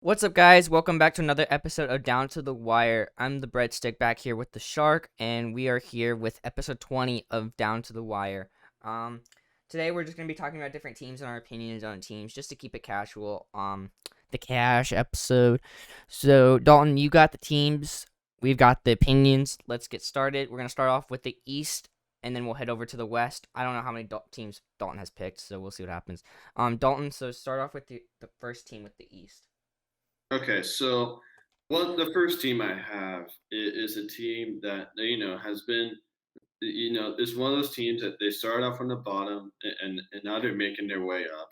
What's up, guys? Welcome back to another episode of Down to the Wire. I'm the breadstick back here with the shark, and we are here with episode 20 of Down to the Wire. Um, Today we're just gonna be talking about different teams and our opinions on teams, just to keep it casual. The cash episode. So Dalton, you got the teams. We've got the opinions. Let's get started. We're gonna start off with the East, and then we'll head over to the West. I don't know how many teams Dalton has picked, so we'll see what happens. Dalton. So start off with the first team with the East. Okay, so the first team I have is a team that has been is one of those teams that they started off from the bottom and now they're making their way up.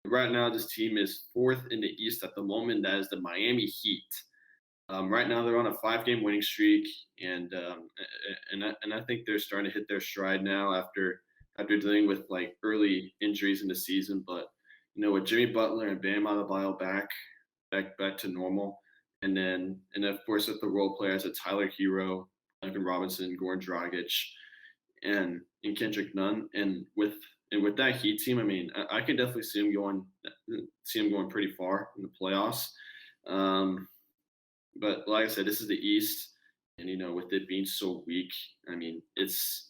Right now, this team is fourth in the East at the moment. That is the Miami Heat. Right now, they're on a five-game winning streak, and I think they're starting to hit their stride now after dealing with like early injuries in the season. But with Jimmy Butler and Bam Adebayo back to normal. And of course with the role players at Tyler Hero, Duncan Robinson, Goran Dragic, and Kendrick Nunn. And with that Heat team, I mean, I can definitely see him going pretty far in the playoffs. Um, but like I said, this is the East, and with it being so weak, I mean, it's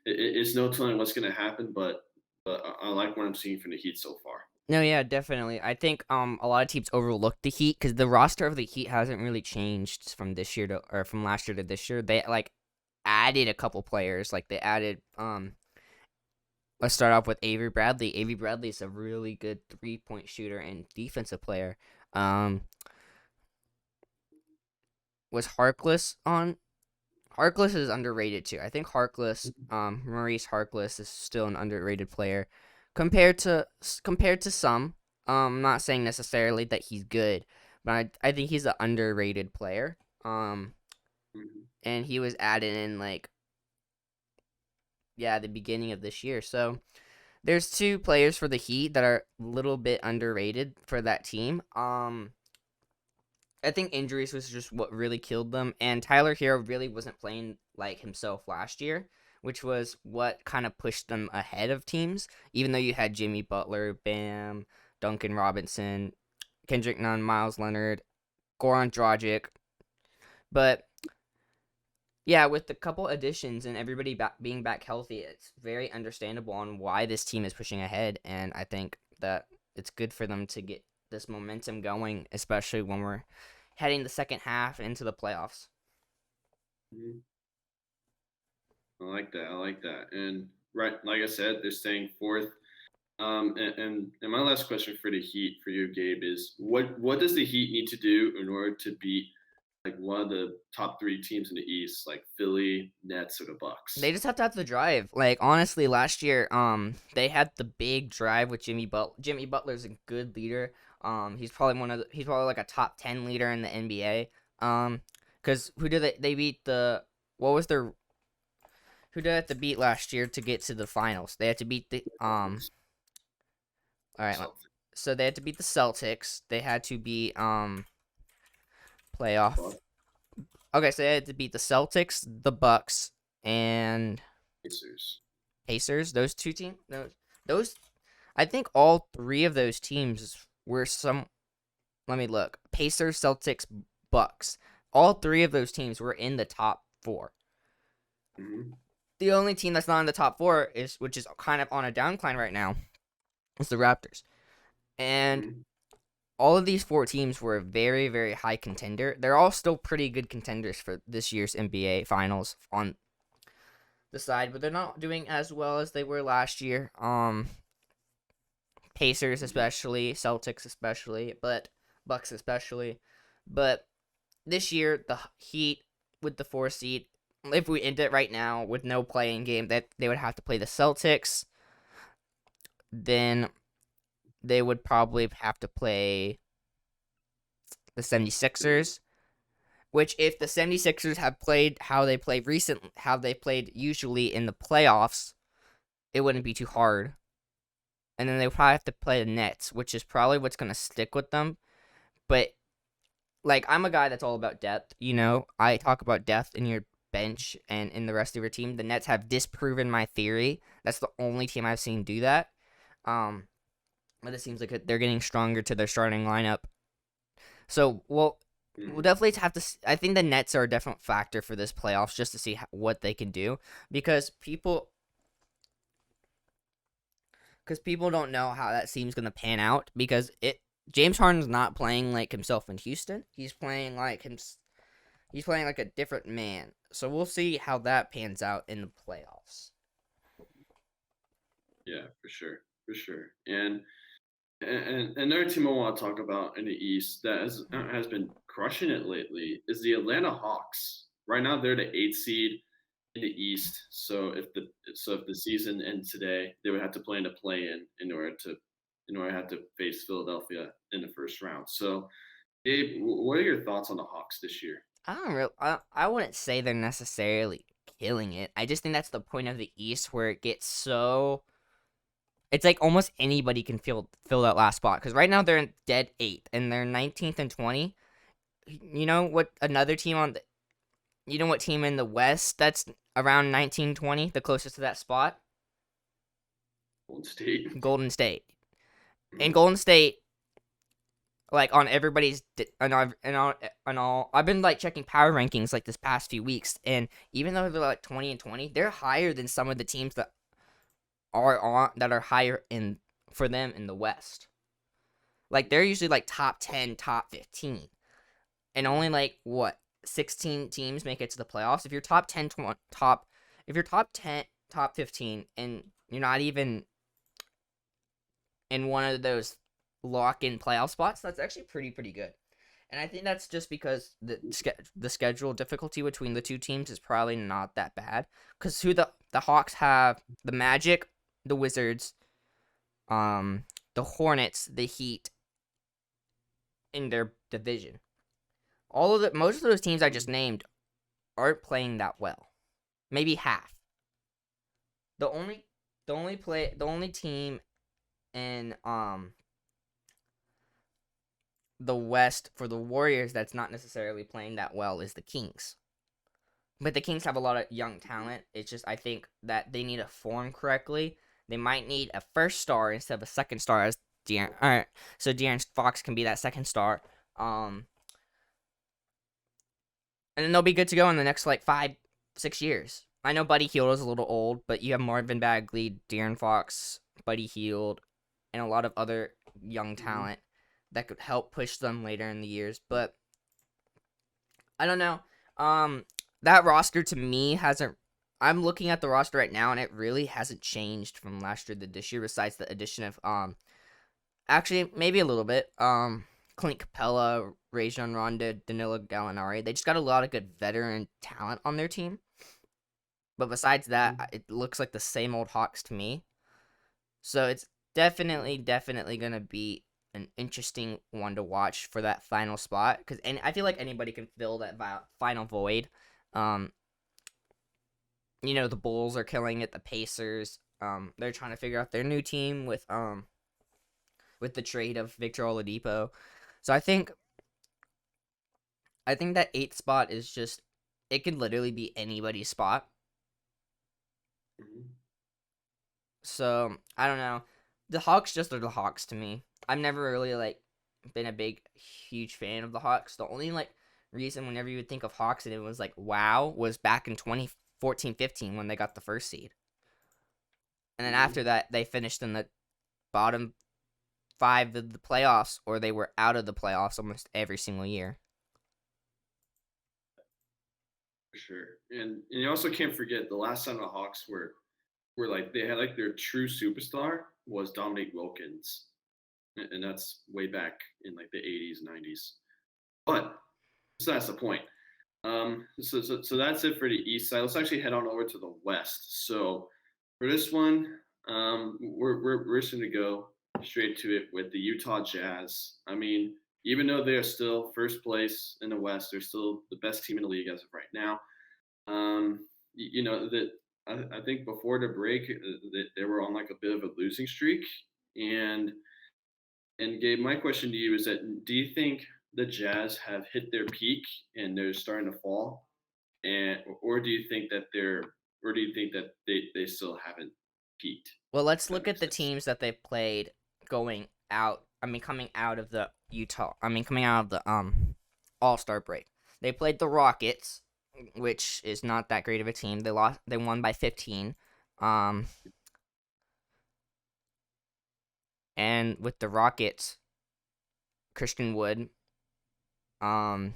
no telling what's going to happen. But I like what I'm seeing from the Heat so far. No, yeah, definitely. I think a lot of teams overlook the Heat because the roster of the Heat hasn't really changed from this year to or from last year to this year. They like added a couple players. Like they added let's start off with Avery Bradley. Avery Bradley is a really good 3-point shooter and defensive player. Um was Harkless on Harkless is underrated too. I think Maurice Harkless is still an underrated player compared to some. I'm not saying necessarily that he's good, but I think he's an underrated player. Mhm. And he was added in the beginning of this year. So there's two players for the Heat that are a little bit underrated for that team. I think injuries was just what really killed them, and Tyler Hero really wasn't playing like himself last year, which was what kind of pushed them ahead of teams. Even though you had Jimmy Butler, Bam, Duncan Robinson, Kendrick Nunn, Miles Leonard, Goran Dragic, but yeah, with the couple additions and everybody being back healthy, it's very understandable on why this team is pushing ahead, and I think that it's good for them to get this momentum going, especially when we're heading the second half into the playoffs. Mhm. I like that. I like that. And right, like I said, they're staying fourth. And my last question for the Heat for you, Gabe, is what does the Heat need to do in order to beat like one of the top three teams in the East, like Philly, Nets, or the They Bucks? just have to have the drive. Like honestly, last year, they had the big drive with Jimmy Butler. Jimmy Butler's a good leader. He's probably like a top 10 leader in the NBA. Because who did they beat the what was their who did they have to beat last year to get to the finals? They had to beat the Celtics. all right. Celtics. So they had to beat the Celtics. They had to beat playoff. Bucks. Okay, so they had to beat the Celtics, the Bucks, and Pacers. Pacers. Those two teams. Those I think all three of those teams were some. Let me look. Pacers, Celtics, Bucks. All three of those teams were in the top four. Mm-hmm. The only team that's not in the top four which is kind of on a downcline right now, is the Raptors. And Mm-hmm. all of these four teams were a very, very high contender. They're all still pretty good contenders for this year's NBA Finals on the side, but they're not doing as well as they were last year. Pacers especially, Celtics especially, but Bucks especially. But this year, the Heat with the 4 seed, if we end it right now with no playing game, that they would have to play the Celtics. Then they would probably have to play the 76ers, which if the 76ers have played how they played usually in the playoffs, it wouldn't be too hard. And then they would probably have to play the Nets, which is probably what's going to stick with them. But like I'm a guy that's all about depth. I talk about depth in your bench and in the rest of your team. The Nets have disproven my theory. That's the only team I've seen do that. Um, but it seems like they're getting stronger to their starting lineup. So we'll Mhm. definitely have to. I think the Nets are a definite factor for this playoffs just to see what they can do because people don't know how that team's gonna pan out because it James Harden's not playing like himself in Houston. He's playing like him. He's playing like a different man. So we'll see how that pans out in the playoffs. Yeah, for sure. And another team I want to talk about in the East that has been crushing it lately is the Atlanta Hawks. Right now, they're the eighth seed in the East. So if the season ends today, they would have to play in a play in order to have to face Philadelphia in the first round. So, Gabe, what are your thoughts on the Hawks this year? I wouldn't say they're necessarily killing it. I just think that's the point of the East where it gets so. It's like almost anybody can fill that last spot because right now they're in dead eighth and they're 19th and 20. You know what? Another team on the. You know what team in the West that's around 19-20, the closest to that spot? Golden State. Golden State. And Golden State, like on everybody's and all I've been like checking power rankings like this past few weeks, and even though they're like 20 and 20, they're higher than some of the teams that are higher in for them in the West. Like they're usually like top 10, top 15, and only like what 16 teams make it to the playoffs. If you're top 10, if you're top 10, top 15, and you're not even in one of those lock-in playoff spots, that's actually pretty good. And I think that's just because the schedule difficulty between the two teams is probably not that bad. Because who the Hawks have the Magic, the Wizards, um, the Hornets, the Heat in their division. Most of those teams I just named aren't playing that well. Maybe half. The only the only team in the West for the Warriors that's not necessarily playing that well is the Kings. But the Kings have a lot of young talent. It's just I think that they need to form correctly. They might need a first star instead of a second star as De'Aaron. All right, so De'Aaron Fox can be that second star. And then they'll be good to go in the next like 5, 6 years. I know Buddy Hield is a little old, but you have Marvin Bagley, De'Aaron Fox, Buddy Hield, and a lot of other young Mhm. talent that could help push them later in the years. But I don't know. That roster to me hasn't. I'm looking at the roster right now, and it really hasn't changed from last year to this year, besides the addition of actually maybe a little bit Clint Capella, Rajon Rondo, Danilo Gallinari. They just got a lot of good veteran talent on their team. But besides that, it looks like the same old Hawks to me. So it's definitely gonna be an interesting one to watch for that final spot because I feel like anybody can fill that final void. Um, the Bulls are killing it. The Pacers, they're trying to figure out their new team with the trade of Victor Oladipo. So I think that eighth spot is just it could literally be anybody's spot. Mhm. So I don't know. The Hawks just are the Hawks to me. I've never really like been a huge fan of the Hawks. The only like reason whenever you would think of Hawks and it was like wow was back in 2014-15 when they got the first seed. And then after Mhm. that they finished in the bottom 5 of the playoffs or they were out of the playoffs almost every single year. For sure. And you also can't forget the last time the Hawks were like they had like their true superstar was Dominique Wilkins, and that's way back in like the 80s, 90s. But so that's the point. So that's it for the East side. Let's actually head on over to the West. So for this one, we're just gonna go straight to it with the Utah Jazz. I mean, even though they are still first place in the West, they're still the best team in the league as of right now. That I think before the break, they were on like a bit of a losing streak, and Gabe, my question to you is that do you think the Jazz have hit their peak and they're starting to fall, and or do you think that they still haven't peaked Well, let's if that look at makes the sense? teams that they played going out coming out of the coming out of the All-Star break. They played the Rockets, which is not that great of a team. They won by 15. Um and with the Rockets, Christian Wood, um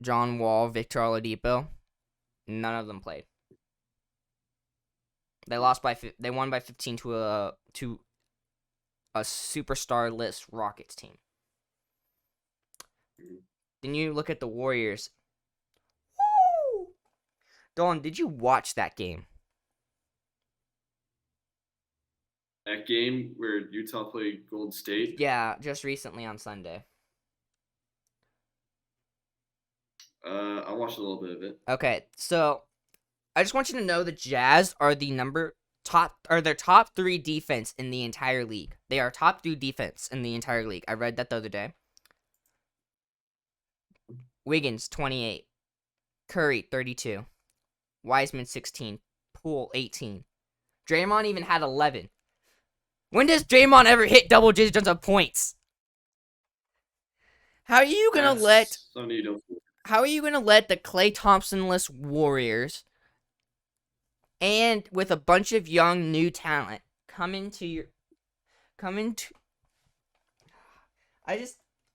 John Wall, Victor Oladipo, none of them played. They won by 15 to a superstar-less Rockets team. Then you look at the Warriors. Woo! Dawn, did you watch that game? That game where Utah played Golden State. Yeah, just recently on Sunday. I watched a little bit of it. Okay, so I just want you to know the Jazz are their top 3 defense in the entire league. They are top 3 defense in the entire league. I read that the other day. Wiggins 28, Curry 32, Wiseman 16, Poole 18. Draymond even had 11. When does Draymond ever hit double digits of points? How are you gonna let the Klay Thompson-less Warriors and with a bunch of young new talent come into?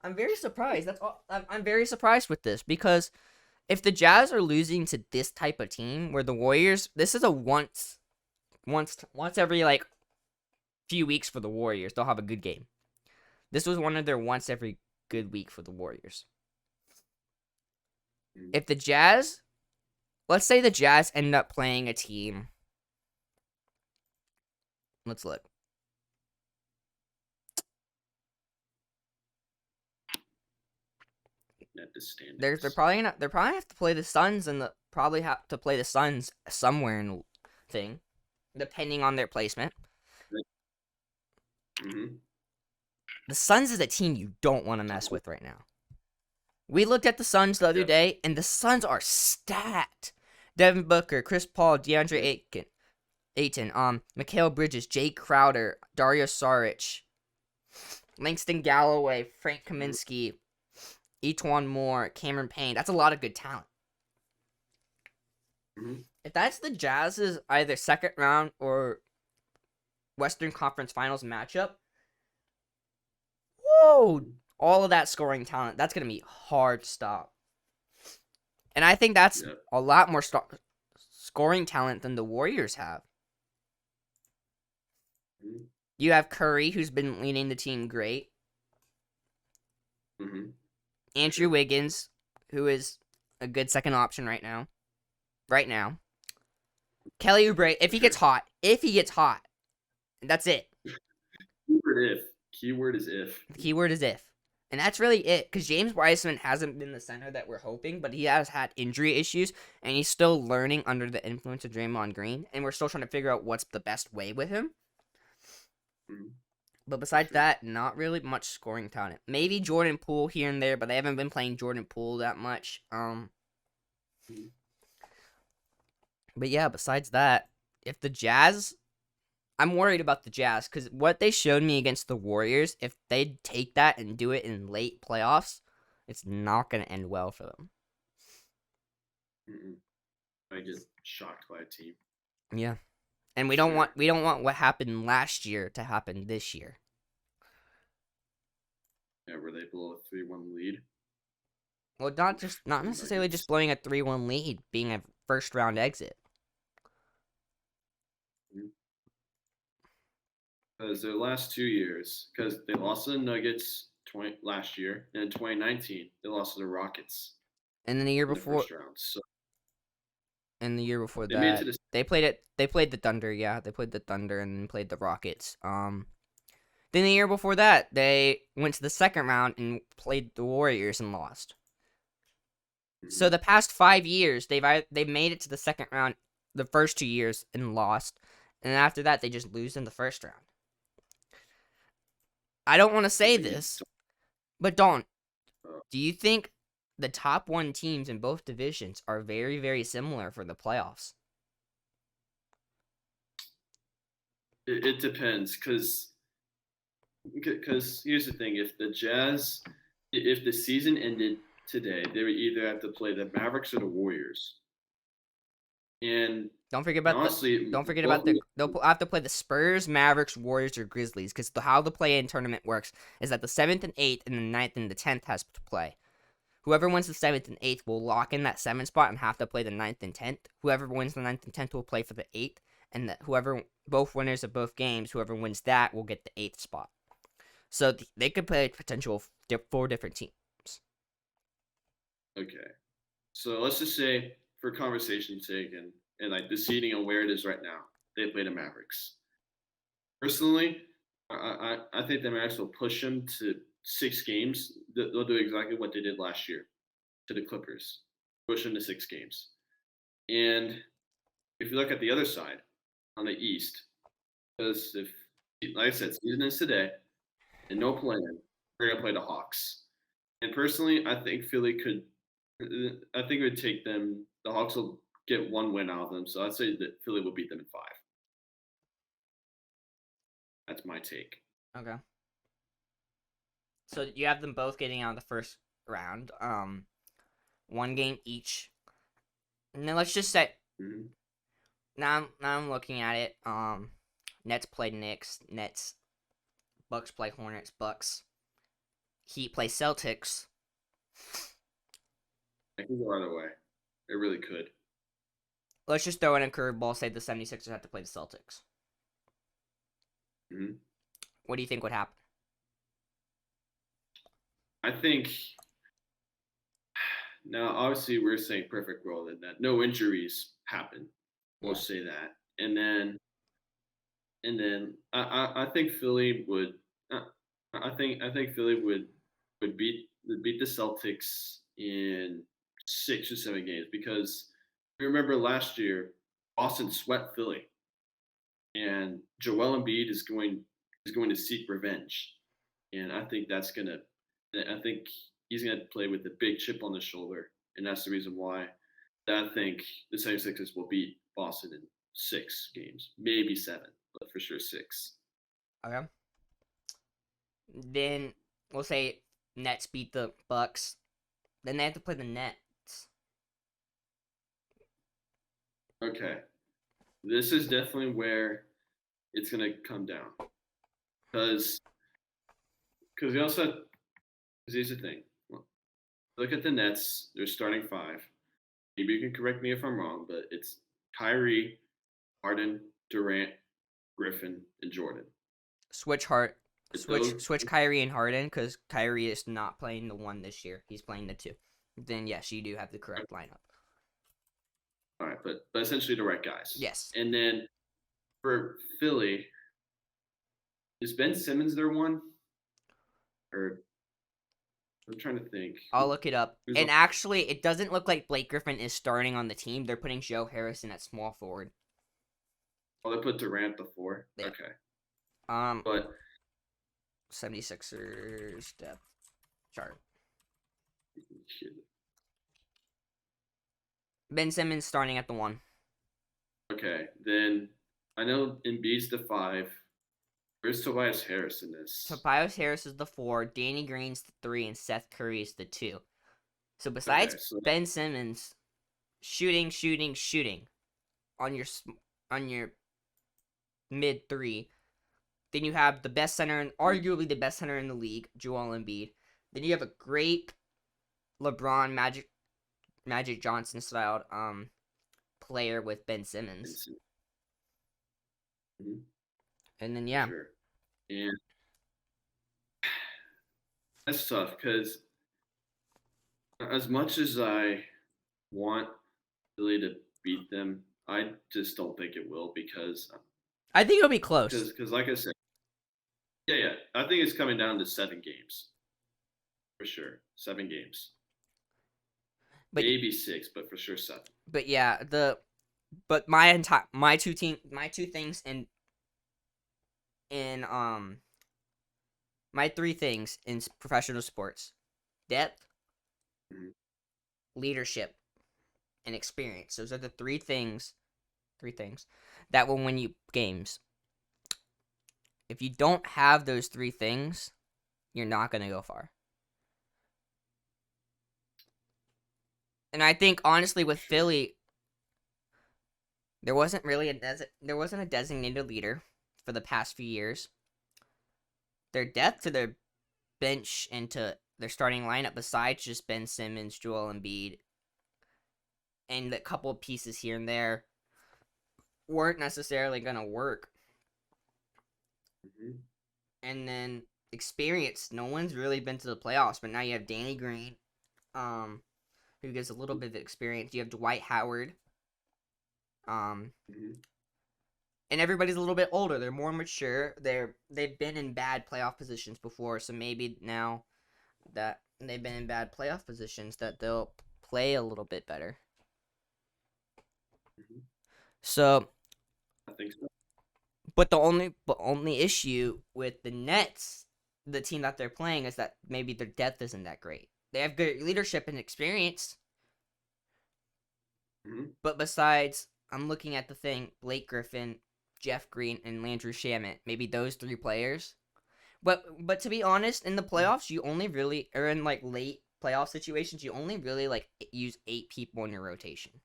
I'm very surprised. That's all. I'm very surprised with this because if the Jazz are losing to this type of team, where the Warriors, this is a once every like few weeks for the Warriors, they'll have a good game. This was one of their once every good week for the Warriors. If the Jazz, let's say the Jazz end up playing a team. Let's look. They're probably gonna have to play the Suns and probably have to play the Suns somewhere in the thing, depending on their placement. Mm-hmm. The Suns is a team you don't want to mess with right now. We looked at the Suns the other day, and the Suns are stacked. Devin Booker, Chris Paul, DeAndre Ayton, Mikal Bridges, Jay Crowder, Dario Saric, Langston Galloway, Frank Kaminsky, Etuan Moore, Cameron Payne. That's a lot of good talent. Mm-hmm. If that's the Jazz's either second round or Western Conference Finals matchup, whoa, all of that scoring talent, that's going to be hard to stop. And I think that's a lot more scoring talent than the Warriors have. Mm-hmm. You have Curry, who's been leading the team great. Mm-hmm. Andrew Wiggins, who is a good second option right now. Kelly Oubre, if he gets hot, that's it. Keyword is if. The keyword is if. And that's really it, because James Wiseman hasn't been the center that we're hoping, but he has had injury issues, and he's still learning under the influence of Draymond Green, and we're still trying to figure out what's the best way with him. Mm-hmm. But besides that, not really much scoring talent. Maybe Jordan Poole here and there, but they haven't been playing Jordan Poole that much. But yeah, besides that, if the Jazz, I'm worried about the Jazz because what they showed me against the Warriors, if they take that and do it in late playoffs, it's not going to end well for them. I get shocked by a team. Yeah. And we don't want what happened last year to happen this year. Yeah, where they blow a 3-1 lead. Well, not necessarily just blowing a 3-1 lead, being a first round exit. Because their last 2 years, because they lost to the Nuggets last year, and in 2019 they lost to the Rockets. And then the year before, the first round. So, and the year before they that, they played the Thunder. Yeah, they played the Thunder and then played the Rockets. Then the year before that, they went to the second round and played the Warriors and lost. Mm-hmm. So the past 5 years, they've made it to the second round the first 2 years and lost, and after that they just lose in the first round. I don't want to say this, but do you think the top 1 teams in both divisions are very, very similar for the playoffs? It depends, because because here's the thing: if the season ended today, they would either have to play the Mavericks or the Warriors. And Don't forget and about the. honestly, Don't forget both about of them, they'll have to play the Spurs, Mavericks, Warriors, or Grizzlies. Because how the play-in tournament works is that the 7th and 8th and the 9th and the 10th has to play. Whoever wins the 7th and 8th will lock in that 7th spot and have to play the 9th and 10th. Whoever wins the 9th and 10th will play for the 8th. And whoever, both winners of both games, whoever wins that will get the 8th spot. So they could play potential 4 different teams. okay. So let's just say, for conversation's sake, and like the seating on where it is right now, they play the Mavericks. Personally, I think the Mavericks will push them to 6 games. They'll do exactly what they did last year to the Clippers, push them to 6 games. And if you look at the other side on the East, because if, like I said, season is today and no plan, we're gonna play the Hawks. And personally, I think Philly could. I think it would take them. The Hawks will get 1 win out of them, so I'd say that Philly will beat them in 5. That's my take. Okay. So you have them both getting out of the first round. 1 game each. And then let's just say Mm-hmm. now I'm looking at it. Nets play Knicks. Nets. Bucks play Hornets. Bucks. Heat play Celtics. I can go either way. It really could. Let's just throw in a curveball. Say the 76ers have to play the Celtics. Mm-hmm. What do you think would happen? I think now, obviously, we're saying perfect world in that no injuries happen. We'll Yeah. say that, and then I think Philly would. Uh, I think Philly would beat the Celtics in 6 or 7 games because remember last year Boston swept Philly and Joel Embiid is going to seek revenge, and I think that's gonna. I think he's gonna play with the big chip on the shoulder, and that's the reason why I think the 76ers will beat Boston in 6 games, maybe 7, but for sure 6. Okay. Then we'll say Nets beat the Bucks. Then they have to play the Nets. Okay, this is definitely where it's gonna come down because we also because here's the thing. Look at the Nets; they're starting 5. Maybe you can correct me if I'm wrong, but it's Kyrie, Harden, Durant, Griffin, and Jordan. Switch Hart. If Switch those, switch Kyrie and Harden because Kyrie is not playing the 1 this year. He's playing the 2. Then yes, you do have the correct lineup. all right, but essentially the right guys. Yes. And then for Philly, is Ben Simmons their one? Or I'm trying to think. I'll look it up. Who's on? And actually, it doesn't look like Blake Griffin is starting on the team. They're putting Joe Harrison at small forward. Oh, they put Durant before. Yeah. Okay, Um, but 76ers depth chart. Ben Simmons starting at the 1. okay, then I know Embiid's the 5. Where's Tobias Harris in this? Tobias Harris is the 4. Danny Green's the 3, and Seth Curry is the 2. So besides Ben Simmons shooting on your mid 3, then you have the best center and arguably the best center in the league, Joel Embiid. Then you have a great LeBron Magic Johnson styled player with Ben Simmons. Mm-hmm. And then yeah. Sure. And that's tough because as much as I want Philly to beat them, I just don't think it will because I think it'll be close. like I said, yeah, I think it's coming down to 7 games for sure. 7 games, But maybe 6, but for sure 7. But yeah, my two things in my 3 things in professional sports: depth, Mhm. leadership, and experience. Those are the 3 things that will win you games. If you don't have those three things, you're not going to go far. And I think honestly with Sure. Philly, there wasn't really a designated leader for the past few years. Their depth to their bench and to their starting lineup, besides just Ben Simmons, Joel Embiid, and a couple of pieces here and there, weren't necessarily going to work. Hmm. And then experience, no one's really been to the playoffs, but now you have Danny Green, who gets a little bit of experience. You have Dwight Howard, um, Hmm. and everybody's a little bit older. They're more mature. They've been in bad playoff positions before, so maybe now that they've been in bad playoff positions, that they'll play a little bit better. Hmm. So, I think so. but the only issue with the Nets, the team that they're playing, is that maybe their depth isn't that great. They have good leadership and experience, Hmm. but besides, I'm looking at the thing: Blake Griffin, Jeff Green, and Landry Shamet. Maybe those three players. But to be honest, in the playoffs, you only really, or in like late playoff situations, you only really like use 8 people in your rotation.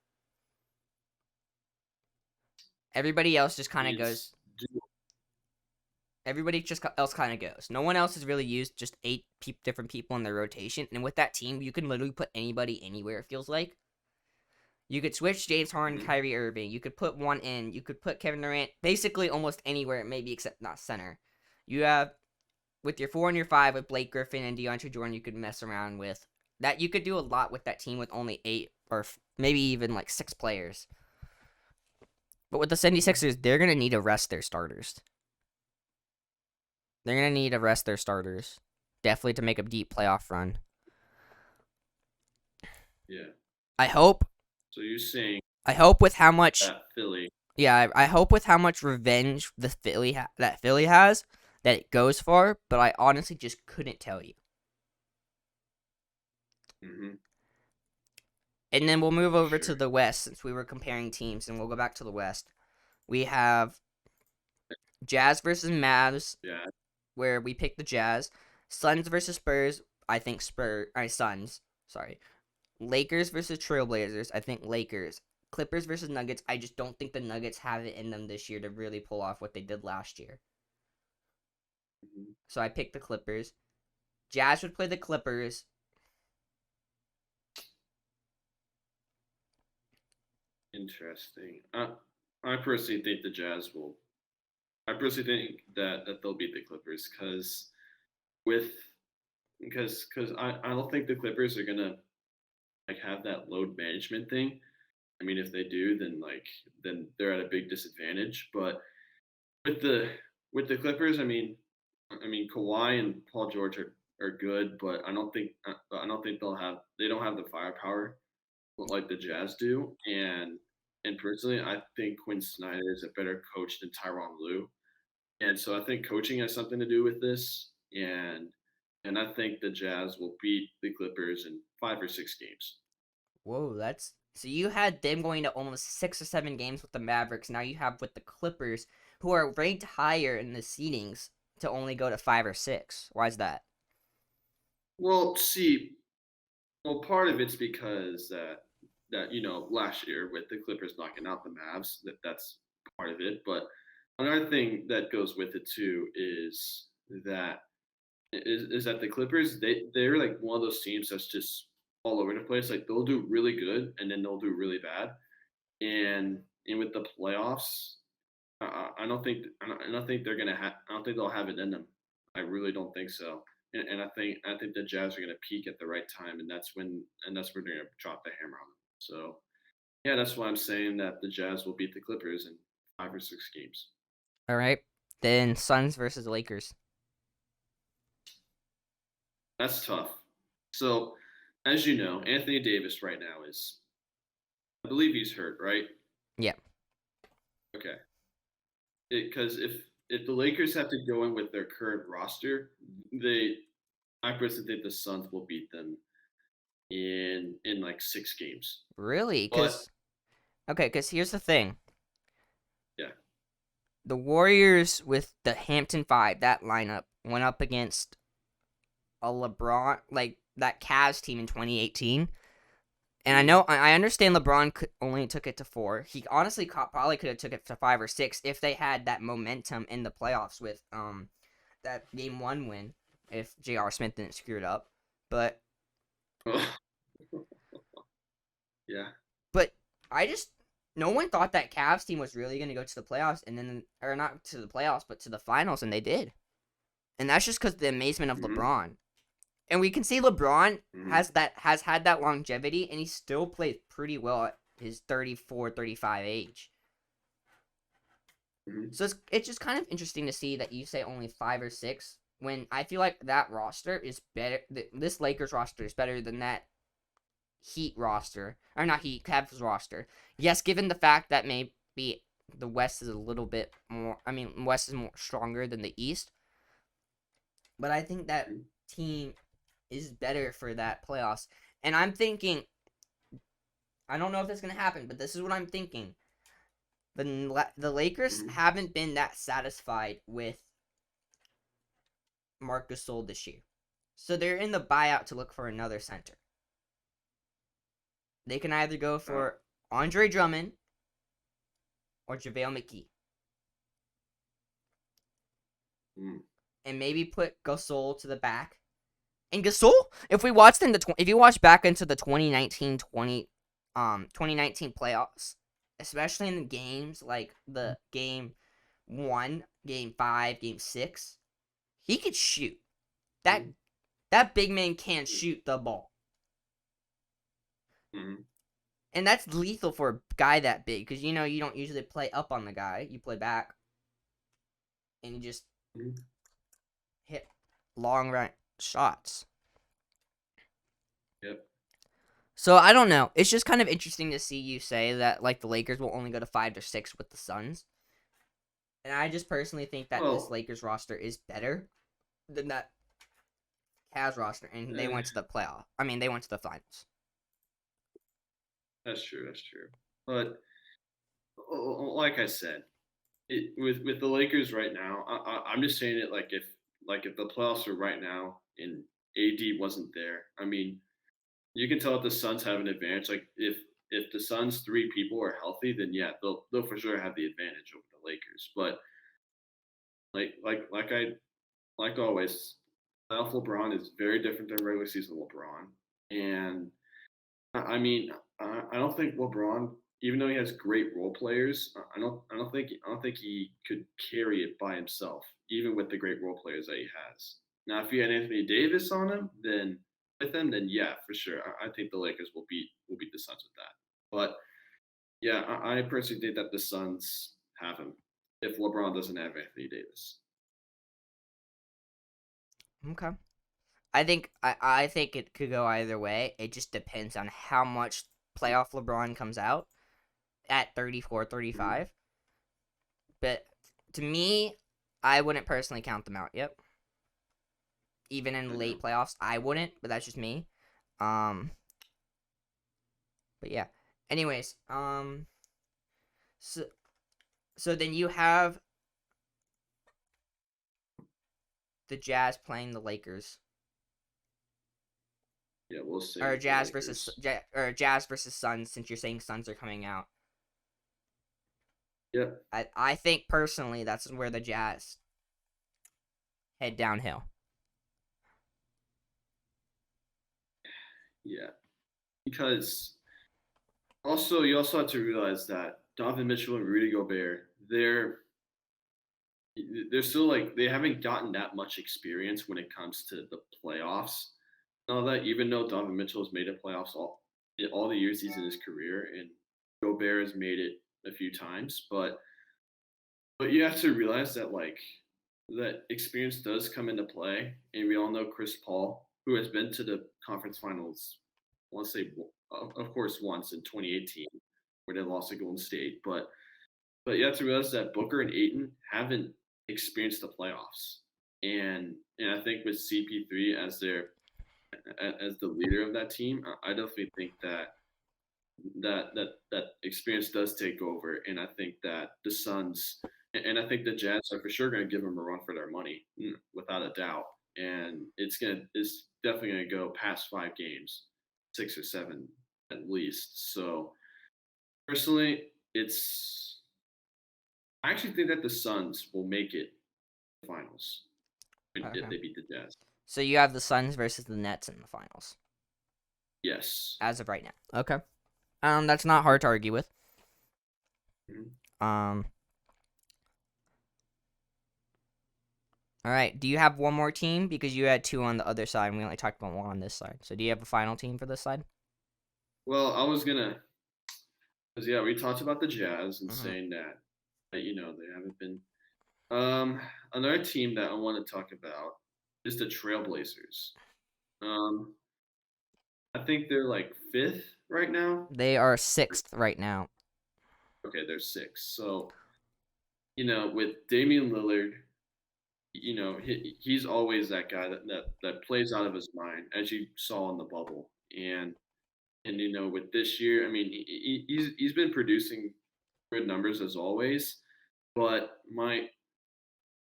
Everybody else just I kind of mean, goes. it's Everybody just else kind of goes. No one else has really used just different people in their rotation. And with that team, you can literally put anybody anywhere. It feels like you could switch James Harden, Mhm. Kyrie Irving. You could put one in. You could put Kevin Durant basically almost anywhere, maybe except not center. You have with your 4 and your 5 with Blake Griffin and DeAndre Jordan. You could mess around with that. You could do a lot with that team with only 8 or maybe even like 6 players. But with the 76ers, they're gonna need to rest their starters. They're gonna need to rest their starters. Definitely to make a deep playoff run. Yeah. I hope. So you're saying I hope with how much. that Philly. Yeah, I hope with how much revenge that Philly has that it goes far. But I honestly just couldn't tell you. Hmm. And then we'll move over to Sure. the West since we were comparing teams, and we'll go back to the West. We have Jazz versus Mavs, Yeah. where we pick the Jazz. Suns versus Spurs. I think Suns. Sorry. Lakers versus Trailblazers. I think Lakers. Clippers versus Nuggets. I just don't think the Nuggets have it in them this year to really pull off what they did last year. Hmm. So I picked the Clippers. Jazz would play the Clippers. Interesting. I personally think the Jazz will. I personally think that they'll beat the Clippers with because I don't think the Clippers are gonna like have that load management thing. I mean, if they do, then they're at a big disadvantage. But with the with the Clippers, I mean Kawhi and Paul George are good, but I don't think they don't have the firepower like the Jazz do. And personally, I think Quinn Snyder is a better coach than Tyronn Lue, and so I think coaching has something to do with this. And I think the Jazz will beat the Clippers in 5 or 6 games. Whoa, that's so you had them going to almost 6 or 7 games with the Mavericks. Now you have with the Clippers, who are ranked higher in the seedings, to only go to 5 or 6. Why is that? Well, see, well, part of it's because that last year with the Clippers knocking out the Mavs, that's part of it. But another thing that goes with it too that is that the Clippers they're like one of those teams that's just all over the place. Like they'll do really good and then they'll do really bad. And with the playoffs, I don't think they're gonna have. I don't think they'll have it in them. I really don't think so. And I think the Jazz are gonna peak at the right time, and that's when they're gonna drop the hammer on them. So yeah, that's why I'm saying that the Jazz will beat the Clippers in 5 or 6 games. All right, then Suns versus Lakers. That's tough. So as you know, Anthony Davis right now is, I believe he's hurt, right? Yeah, Okay. Because if the Lakers have to go in with their current roster, they I personally think the Suns will beat them in like 6 games. really? But Because here's the thing. yeah, the Warriors with the Hampton Five, that lineup went up against a LeBron, like that Cavs team in 2018. And I understand LeBron only took it to 4. He honestly probably could have took it to 5 or 6 if they had that momentum in the playoffs with that game 1 win if J.R. Smith didn't screw it up. But Yeah. but I just no one thought that Cavs team was really going to go to the playoffs and then or not to the playoffs but to the finals, and they did. And that's just cuz the amazement of Mm-hmm. LeBron. And we can see LeBron Mm-hmm. has had that longevity, and he still plays pretty well at his 34, 35 age. Mm-hmm. So it's just kind of interesting to see that you say only 5 or 6 when I feel like that roster is better. This Lakers roster is better than that Heat roster, or not Heat, Cavs roster. Yes, given the fact that maybe the West is a little bit more. I mean, West is more stronger than the East, but I think that team is better for that playoffs. And I'm thinking, I don't know if that's gonna happen, but this is what I'm thinking. The Lakers Mm-hmm. haven't been that satisfied with Marc Gasol this year, so they're in the buyout to look for another center. They can either go Uh, for Andre Drummond or JaVale McGee, mm, and maybe put Gasol to the back. And Gasol, if you watch back into the 2019 playoffs, especially in the games like the game 1, game 5, game 6, he could shoot. That mm, that big man can shoot the ball. mm, And that's lethal for a guy that big because you don't usually play up on the guy. You play back and you just mm. hit long range shots. Yep. So I don't know. It's just kind of interesting to see you say that like the Lakers will only go to 5 or 6 with the Suns. And I just personally think that this Well, Lakers roster is better than that Cavs roster, and they eh, went to the playoff. I mean, they went to the finals. that's true. That's true. But like I said, with the Lakers right now, I'm just saying it like if the playoffs were right now and AD wasn't there. I mean, you can tell that the Suns have an advantage. Like if the Suns 3 people are healthy, then yeah, they'll for sure have the advantage over the Lakers. But like always, playoff LeBron is very different than regular season LeBron. And I mean, I don't think LeBron, even though he has great role players, I don't think he could carry it by himself, even with the great role players that he has. Now, if you had Anthony Davis on him, then with him, then yeah, for sure, I think the Lakers will beat the Suns with that. But yeah, I personally think that the Suns have him if LeBron doesn't have Anthony Davis. Okay. I think it could go either way. It just depends on how much playoff LeBron comes out at 34, Mm-hmm. 35. But to me, I wouldn't personally count them out. Yep. Even in I know. late playoffs, I wouldn't, but that's just me. Um but yeah. Anyways, so so then you have the Jazz playing the Lakers, Yeah, we'll say or with the Lakers. Jazz versus Suns. Since you're saying Suns are coming out, Yep. I think personally that's where the Jazz head downhill. Yeah, because also you also have to realize that Donovan Mitchell and Rudy Gobert, they're still like they haven't gotten that much experience when it comes to the playoffs. All that, even though Donovan Mitchell has made the playoffs all the years he's in his career, and Gobert has made it a few times, but you have to realize that that experience does come into play, and we all know Chris Paul, who has been to the conference finals. I want to say, of course, once in 2018, where they lost to Golden State, but you have to realize that Booker and Aiton haven't experienced the playoffs, and I think with CP3 as the leader of that team, I definitely think that experience does take over, and I think that the Suns And I think the Jazz are for sure going to give them a run for their money, without a doubt. And it's definitely going to go past 5 games, 6 or 7 at least. So personally, I actually think that the Suns will make it to the finals if Okay. they beat the Jazz. So you have the Suns versus the Nets in the finals Yes. as of right now. Okay. That's not hard to argue with. Mhm. Um. All right. Do you have one more team because you had two on the other side and we only talked about one on this side? So do you have a final team for this side? Well, I was gonna, because yeah, we talked about the Jazz and Mm-hmm. saying that they haven't been. Another team that I want to talk about is the Trailblazers. Um, I think they're like fifth right now. They are sixth right now. Okay, they're sixth. So with Damian Lillard, he's always that guy that plays out of his mind, as you saw in the bubble. And with this year, I mean, he's been producing good numbers as always. But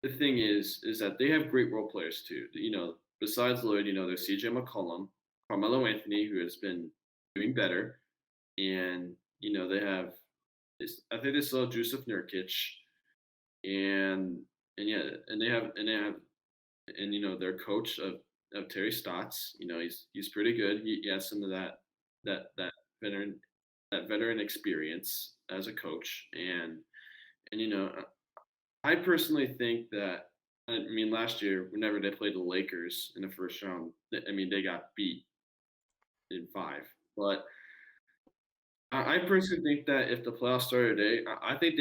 the thing is that they have great role players too. Besides Lloyd, there's CJ McCollum, Carmelo Anthony, who has been doing better, and they have. I think they still have Jusuf Nurkic, and and yeah, and their coach of Terry Stotts. He's pretty good. He has some of that veteran veteran experience as a coach, and I personally think that. I mean, last year, whenever they played the Lakers in the first round, I mean, they got beat in 5. But I personally think that if the playoffs started today, I think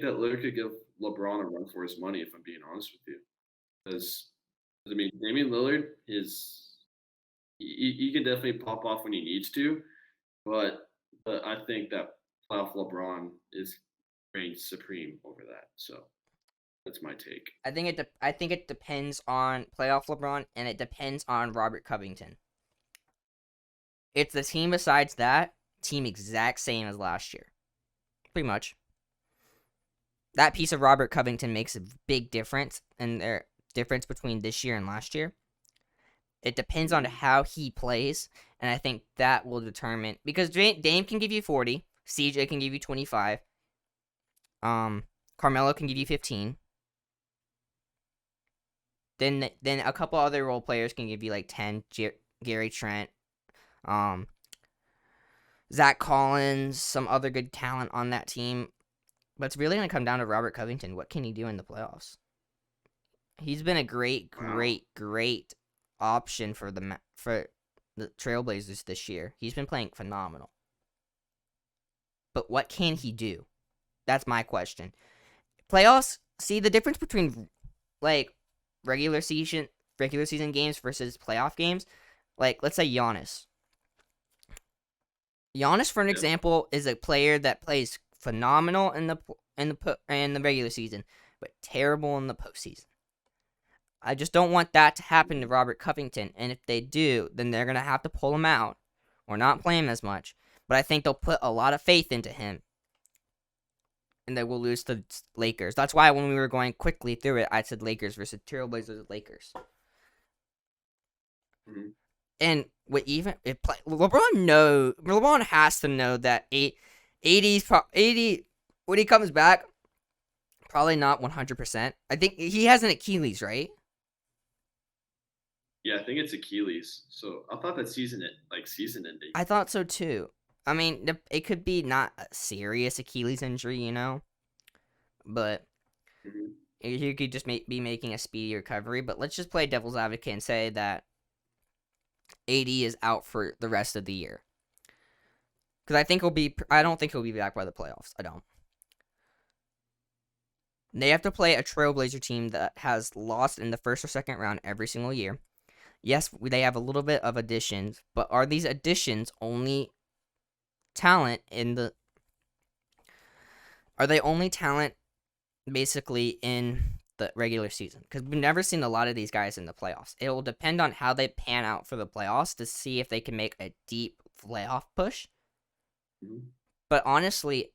that Lillard could give LeBron a run for his money. If I'm being honest with you, because I mean, Damian Lillard he can definitely pop off when he needs to, but I think that playoff LeBron is reigns supreme over that. So that's my take. I think it depends on playoff LeBron and it depends on Robert Covington. It's the team besides that team exact same as last year, pretty much. That piece of Robert Covington makes a big difference in their difference between this year and last year. It depends on Mhm. how he plays, and I think that will determine because Dame can give you 40, CJ can give you 25, um, Carmelo can give you 15. Then a couple other role players can give you like 10. Gary Trent, um, Zach Collins, some other good talent on that team. But it's really gonna come down to Robert Covington. What can he do in the playoffs? He's been a great, Wow. great, great option for the Trailblazers this year. He's been playing phenomenal. But what can he do? That's my question. Playoffs. See the difference between like regular season regular season games versus playoff games. Like let's say Giannis. Giannis, for an Yep. example, is a player that plays phenomenal in the regular season, but terrible in the postseason. I just don't want that to happen to Robert Covington, and if they do, then they're gonna have to pull him out or not play him as much. But I think they'll put a lot of faith into him, and they will lose to Lakers. That's why when we were going quickly through it, I said Lakers versus Trailblazers Lakers. Mhm. And what even if LeBron has to know that 80 when he comes back, probably not 100%. I think he has an Achilles, right? Yeah, I think it's Achilles. So I thought that season ending. I thought so too. I mean, it could be not a serious Achilles injury, but Mhm. he could just be making a speedy recovery. But let's just play devil's advocate and say that AD is out for the rest of the year. Because I don't think he'll be back by the playoffs. I don't. They have to play a Trailblazer team that has lost in the first or second round every single year. Yes, they have a little bit of additions, but are these additions only talent in the? Are they only talent basically in the regular season? Because we've never seen a lot of these guys in the playoffs. It will depend on how they pan out for the playoffs to see if they can make a deep playoff push. Mhm. But honestly,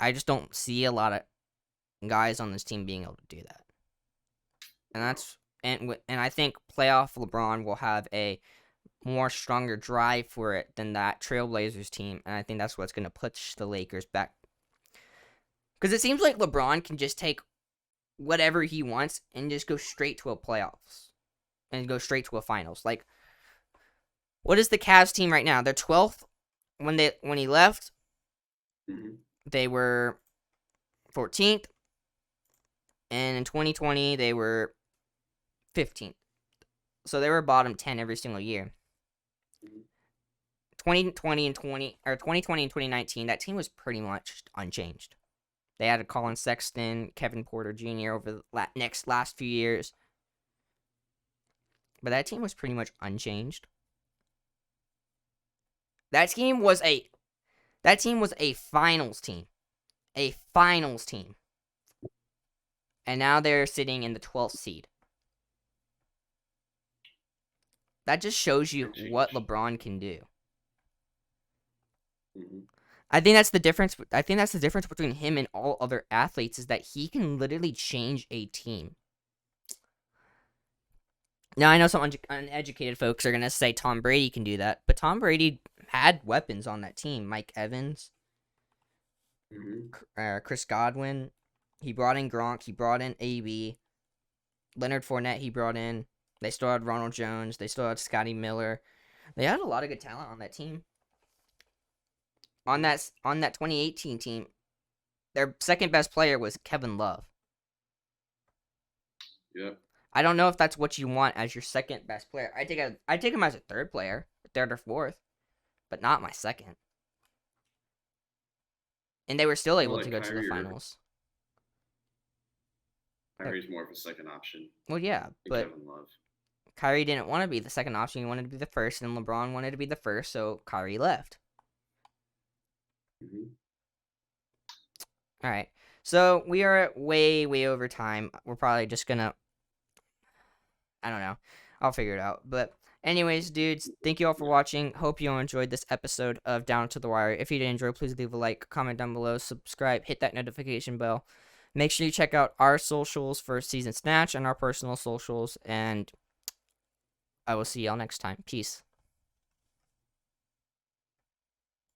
I just don't see a lot of guys on this team being able to do that. And that's and I think playoff LeBron will have a more stronger drive for it than that Trailblazers team, and I think that's what's going to push the Lakers back. Because it seems like LeBron can just take whatever he wants and just go straight to a playoffs and go straight to a finals. Like, what is the Cavs team right now? They're 12th. When he left, they were 14th, and in 2020 they were 15th. So they were bottom 10 every single year. 2020 and 2019, that team was pretty much unchanged. They had a Colin Sexton, Kevin Porter Jr. over the last few years, but that team was pretty much unchanged. That team was a finals team, and now they're sitting in the 12th seed. That just shows you what LeBron can do. I think that's the difference. I think that's the difference between him and all other athletes is that he can literally change a team. Now, I know some uneducated folks are going to say Tom Brady can do that, but Tom Brady had weapons on that team. Mike Evans, Chris Godwin. He brought in Gronk. He brought in AB. Leonard Fournette he brought in. They still had Ronald Jones. They still had Scotty Miller. They had a lot of good talent on that team. On that 2018 team, their second best player was Kevin Love. Yeah. I don't know if that's what you want as your second best player. I take him as a third player, third or fourth, but not my second. And they were still able to go to the finals. Kyrie's more of a second option. Well, yeah, but Kevin Love. Kyrie didn't want to be the second option. He wanted to be the first, and LeBron wanted to be the first, so Kyrie left. All right. So we are at way over time. We're probably just going to, I don't know. I'll figure it out. But anyways, dudes, thank you all for watching. Hope you all enjoyed this episode of Down to the Wire. If you did enjoy, please leave a like, comment down below, subscribe, hit that notification bell. Make sure you check out our socials for Season Snatch and our personal socials. And I will see y'all next time. Peace.